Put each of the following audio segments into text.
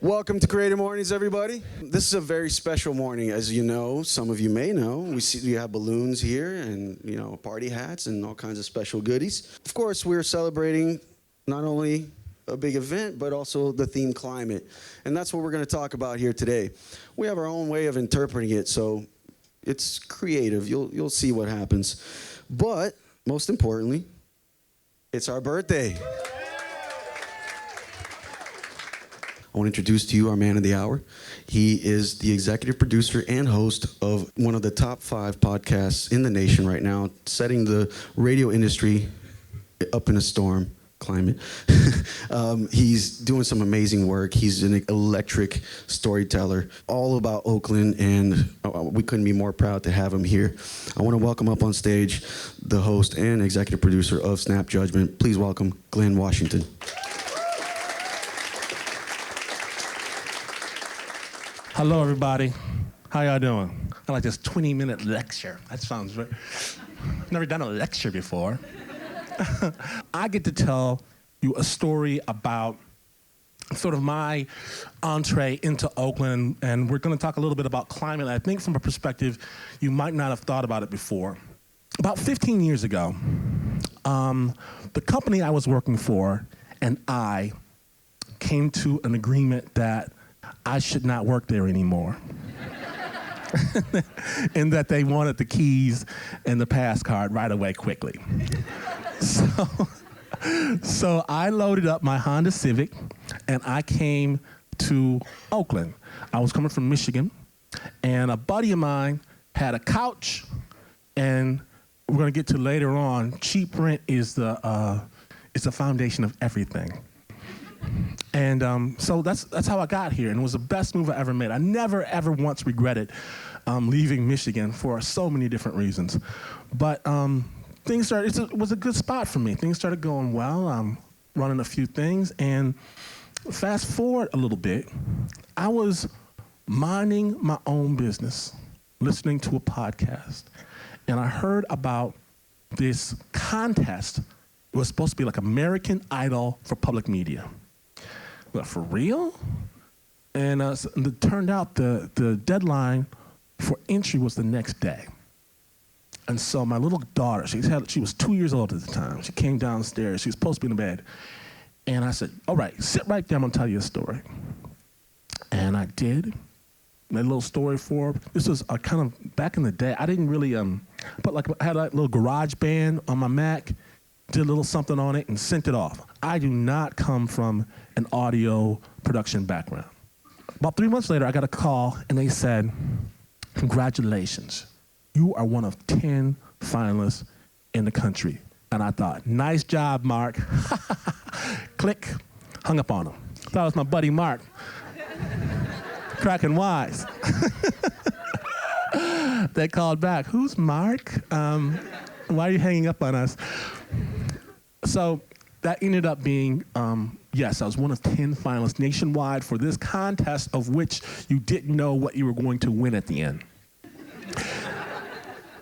Welcome to Creative Mornings, everybody. This is a very special morning, as you know. Some of you may know. We have balloons here and, party hats and all kinds of special goodies. Of course, we're celebrating not only a big event, but also the theme climate. And that's what we're going to talk about here today. We have our own way of interpreting it, so it's creative. You'll see what happens. But most importantly, it's our birthday. I want to introduce to you our man of the hour. He is the executive producer and host of one of the top 5 podcasts in the nation right now, setting the radio industry up in a storm climate. He's doing some amazing work. He's an electric storyteller, all about Oakland, and we couldn't be more proud to have him here. I want to welcome up on stage the host and executive producer of Snap Judgment. Please welcome Glynn Washington. Hello, everybody. How y'all doing? I like this 20-minute lecture. That sounds very... Never done a lecture before. I get to tell you a story about sort of my entree into Oakland, and we're going to talk a little bit about climate. I think from a perspective you might not have thought about it before. About 15 years ago, the company I was working for and I came to an agreement that I should not work there anymore. And that they wanted the keys and the pass card right away quickly. So I loaded up my Honda Civic and I came to Oakland. I was coming from Michigan, and a buddy of mine had a couch, and we're gonna get to later on, cheap rent is the foundation of everything. And so that's how I got here, and it was the best move I ever made. I never, ever once regretted leaving Michigan for so many different reasons. But it was a good spot for me. Things started going well. I'm running a few things, and fast forward a little bit, I was minding my own business, listening to a podcast, and I heard about this contest. It was supposed to be like American Idol for public media. But for real? And it turned out the deadline for entry was the next day. And so my little daughter, she was 2 years old at the time. She came downstairs. She was supposed to be in bed. And I said, all right, sit right there. I'm going to tell you a story. And I did. Made a little story for her. This was kind of back in the day. I didn't really, I had a little garage band on my Mac, did a little something on it, and sent it off. I do not come from an audio production background. About 3 months later, I got a call, and they said, congratulations. You are one of 10 finalists in the country. And I thought, nice job, Mark. Click, hung up on him. Thought it was my buddy Mark. Cracking wise. They called back, who's Mark? Why are you hanging up on us? So that ended up being, yes, I was one of 10 finalists nationwide for this contest of which you didn't know what you were going to win at the end.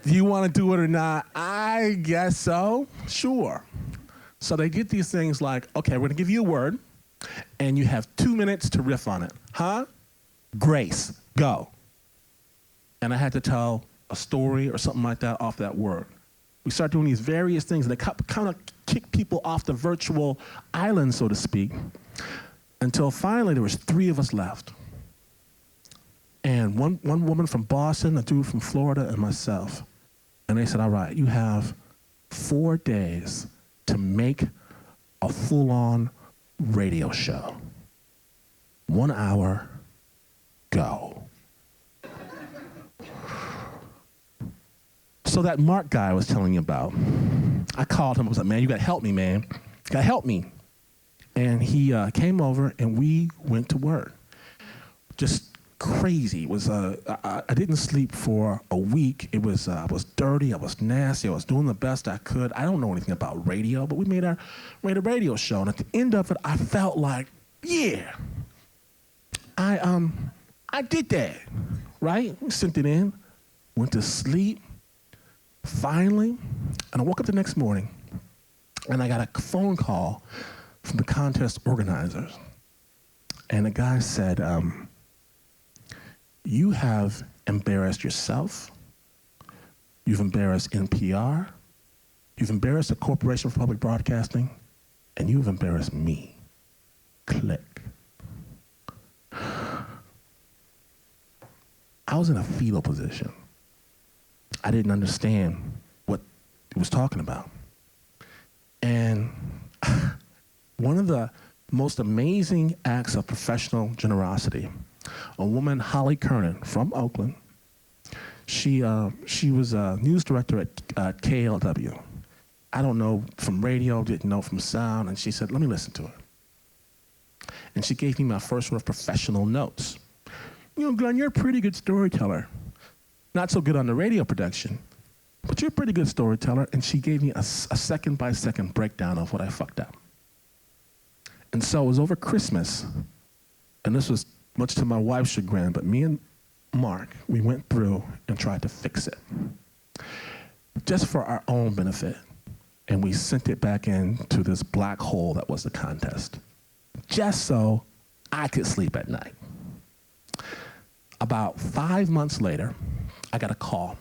Do you want to do it or not? I guess so. Sure. So they get these things like, okay, we're going to give you a word, and you have 2 minutes to riff on it. Huh? Grace. Go. And I had to tell a story or something like that off that word. We start doing these various things, and they kind of kick people off the virtual island, so to speak, until finally there was 3 of us left. And one woman from Boston, a dude from Florida, and myself. And they said, all right, you have 4 days to make a full-on radio show. 1 hour, go. So that Mark guy I was telling you about, I called him. I was like, man, you got to help me, man. You got to help me. And he came over, and we went to work. Just crazy. It was I didn't sleep for a week. I was dirty, I was nasty, I was doing the best I could. I don't know anything about radio, but we made a radio show. And at the end of it, I felt like, yeah, I did that, right? We sent it in, went to sleep, finally, and I woke up the next morning, and I got a phone call from the contest organizers. And the guy said, you have embarrassed yourself, you've embarrassed NPR, you've embarrassed the Corporation for Public Broadcasting, and you've embarrassed me. Click. I was in a fetal position. I didn't understand what he was talking about. And one of the most amazing acts of professional generosity, a woman, Holly Kernan, from Oakland, she was a news director at KLW. I don't know from radio, didn't know from sound, and she said, let me listen to it. And she gave me my first sort of professional notes. You know, Glynn, you're a pretty good storyteller. Not so good on the radio production, but you're a pretty good storyteller. And she gave me a second-by-second breakdown of what I fucked up. And so it was over Christmas, and this was much to my wife's chagrin, but me and Mark, we went through and tried to fix it, just for our own benefit. And we sent it back into this black hole that was the contest, just so I could sleep at night. About 5 months later, I got a call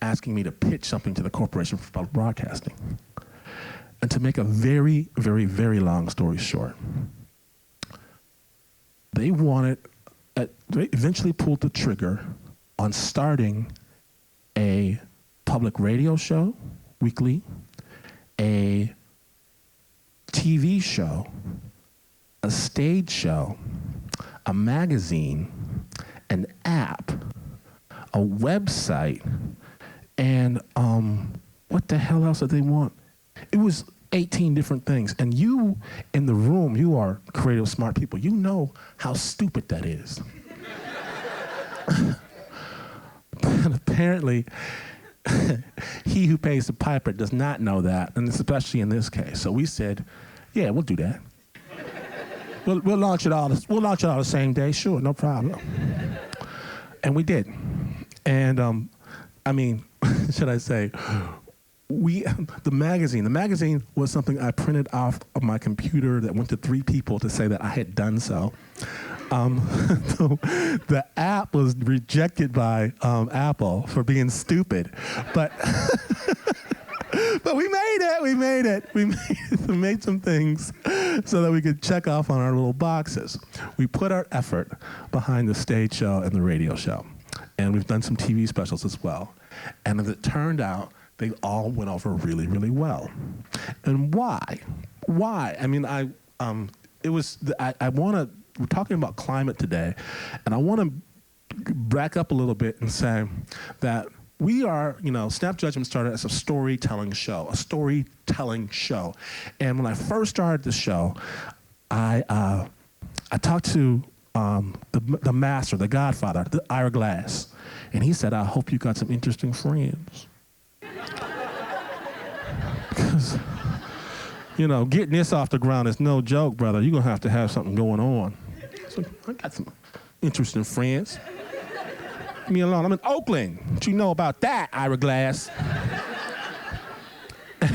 asking me to pitch something to the Corporation for Public Broadcasting. And to make a very, very, very long story short, they eventually pulled the trigger on starting a public radio show weekly, a TV show, a stage show, a magazine, an app, a website, and what the hell else did they want? It was 18 different things. And you in the room, you are creative, smart people. You know how stupid that is. But apparently, he who pays the piper does not know that, and especially in this case. So we said, yeah, we'll do that. We'll launch it all. We'll launch it all the same day. Sure, no problem. And we did. And I mean, should I say, the magazine was something I printed off of my computer that went to 3 people to say that I had done so. The app was rejected by Apple for being stupid, but but we made it. We made some things so that we could check off on our little boxes. We put our effort behind the stage show and the radio show, and we've done some TV specials as well. And as it turned out, they all went over really, really well. And why? I mean, we're talking about climate today, and I want to back up a little bit and say that we are, Snap Judgment started as a storytelling show. And when I first started the show, I talked to the master, the godfather, Ira Glass, and he said, I hope you got some interesting friends. Because, getting this off the ground is no joke, brother. You're going to have something going on. So I got some interesting friends. Leave me alone. I'm in Oakland. What you know about that, Ira Glass?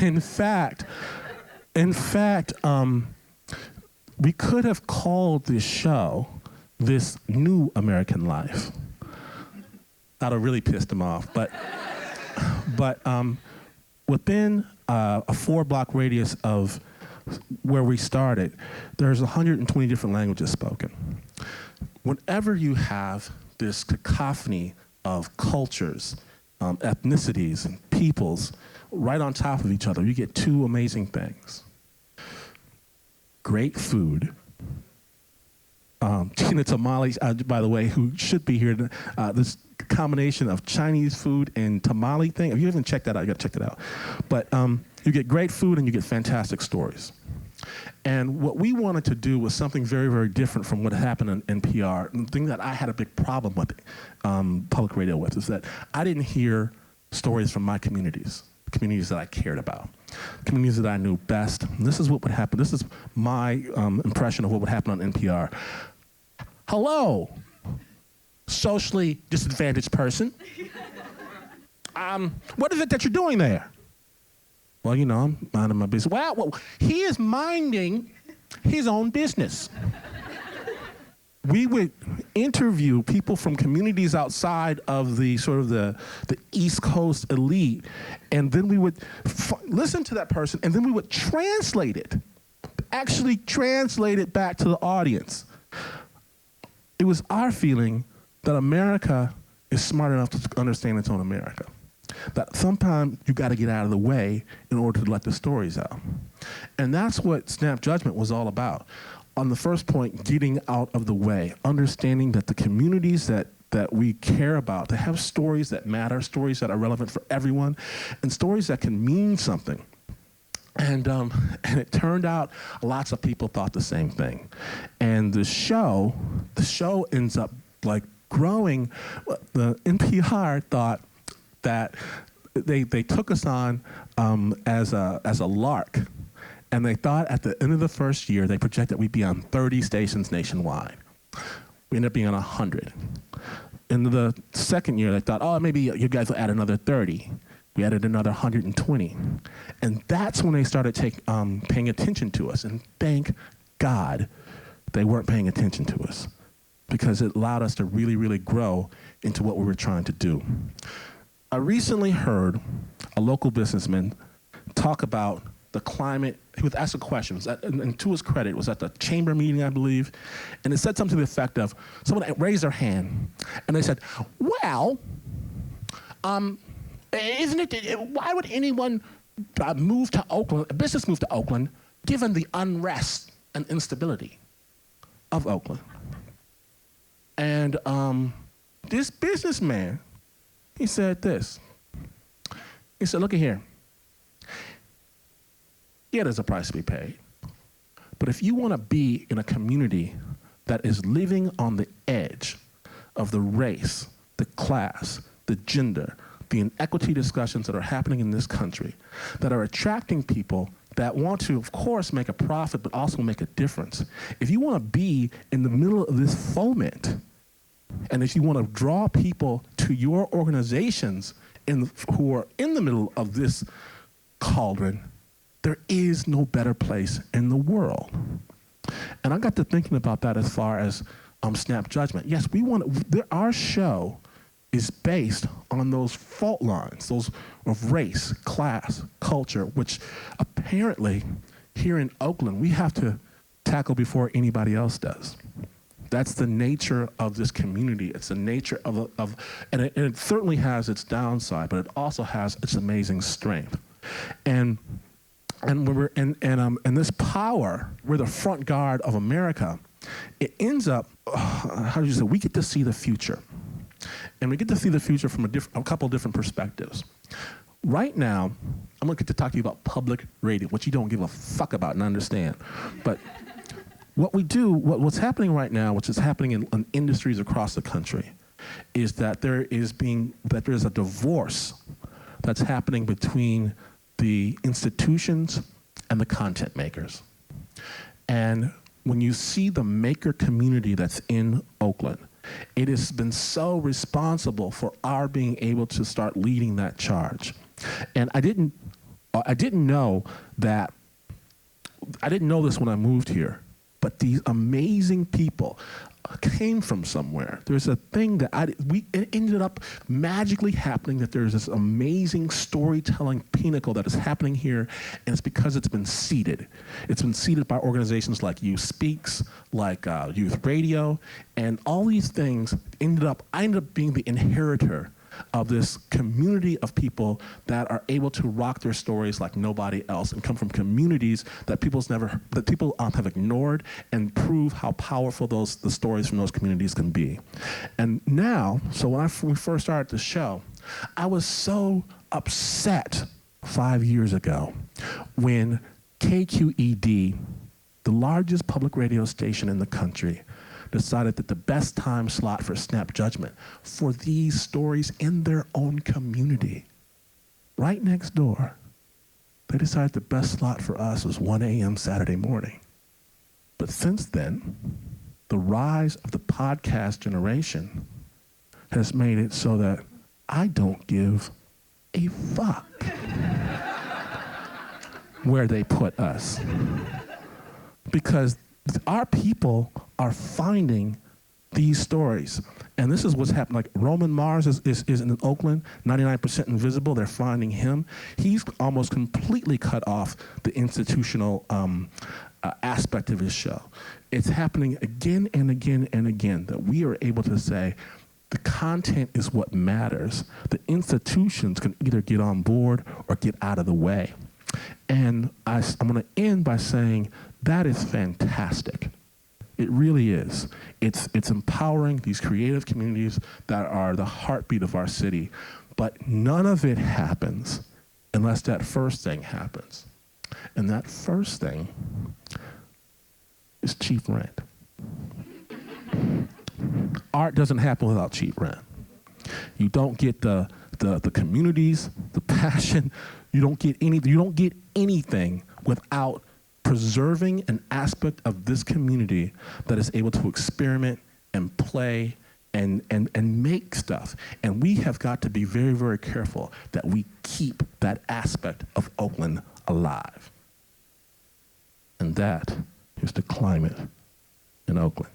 In fact, we could have called this show This New American Life. That would have really pissed him off. But within a 4-block radius of where we started, there's 120 different languages spoken. Whenever you have this cacophony of cultures, ethnicities, and peoples right on top of each other, you get 2 amazing things. Great food. Tina Tamale, by the way, who should be here, this combination of Chinese food and tamale thing. If you haven't checked that out, you got to check it out. But you get great food and you get fantastic stories. And what we wanted to do was something very, very different from what happened in NPR. And the thing that I had a big problem with public radio with is that I didn't hear stories from my communities that I cared about, communities that I knew best. And this is what would happen. This is my impression of what would happen on NPR. Hello, socially disadvantaged person. What is it that you're doing there? Well, you know, I'm minding my business. Well, he is minding his own business. We would interview people from communities outside of the sort of the East Coast elite, and then we would listen to that person, and then we would translate it, actually translate it back to the audience. It was our feeling that America is smart enough to understand its own America. That sometimes you got to get out of the way in order to let the stories out. And that's what Snap Judgment was all about. On the first point, getting out of the way, understanding that the communities that we care about, they have stories that matter, stories that are relevant for everyone, and stories that can mean something. And it turned out lots of people thought the same thing. And the show ends up like growing. The NPR thought that they took us on as a lark. And they thought at the end of the first year, they projected we'd be on 30 stations nationwide. We ended up being on 100. In the second year, they thought, oh, maybe you guys will add another 30. We added another 120. And that's when they started paying attention to us. And thank God they weren't paying attention to us, because it allowed us to really, really grow into what we were trying to do. I recently heard a local businessman talk about the climate. He was asked a question, and to his credit, it was at the chamber meeting, I believe, and it said something to the effect of, someone raised their hand, and they said, well, isn't it, why would anyone move to Oakland, a business move to Oakland, given the unrest and instability of Oakland? And this businessman, he said this. He said, look at here. Yeah, there's a price to be paid. But if you want to be in a community that is living on the edge of the race, the class, the gender, the inequity discussions that are happening in this country, that are attracting people that want to, of course, make a profit, but also make a difference. If you want to be in the middle of this foment, and if you want to draw people to your organizations who are in the middle of this cauldron, there is no better place in the world. And I got to thinking about that as far as Snap Judgment. Yes, our show is based on those fault lines, those of race, class, culture, which apparently here in Oakland, we have to tackle before anybody else does. That's the nature of this community. It's the nature and it certainly has its downside, but it also has its amazing strength. And when we're in this power, we're the front guard of America. It ends up, we get to see the future. And we get to see the future from a couple different perspectives. Right now, I'm going to get to talk to you about public radio, which you don't give a fuck about and understand. But what's happening right now, which is happening in industries across the country, is that there's a divorce that's happening between the institutions and the content makers. And when you see the maker community that's in Oakland, it has been so responsible for our being able to start leading that charge. And I didn't know this when I moved here, but these amazing people came from somewhere. There's a thing that it ended up magically happening, that there's this amazing storytelling pinnacle that is happening here, and it's because it's been seeded. It's been seeded by organizations like Youth Speaks, like Youth Radio, and all these things I ended up being the inheritor of this community of people that are able to rock their stories like nobody else, and come from communities that people have ignored, and prove how powerful the stories from those communities can be. And now, so when we first started the show, I was so upset 5 years ago when KQED, the largest public radio station in the country, decided that the best time slot for Snap Judgment for these stories in their own community right next door, they decided the best slot for us was 1 a.m. Saturday morning. But since then, the rise of the podcast generation has made it so that I don't give a fuck where they put us. Because our people are finding these stories. And this is what's happened. Like Roman Mars is in Oakland, 99% invisible. They're finding him. He's almost completely cut off the institutional aspect of his show. It's happening again and again and again that we are able to say the content is what matters. The institutions can either get on board or get out of the way. And I'm going to end by saying that is fantastic. It really is. It's empowering these creative communities that are the heartbeat of our city. But none of it happens unless that first thing happens. And that first thing is cheap rent. Art doesn't happen without cheap rent. You don't get the communities, the passion. You don't get anything without preserving an aspect of this community that is able to experiment and play and make stuff. And we have got to be very, very careful that we keep that aspect of Oakland alive. And that is the climate in Oakland.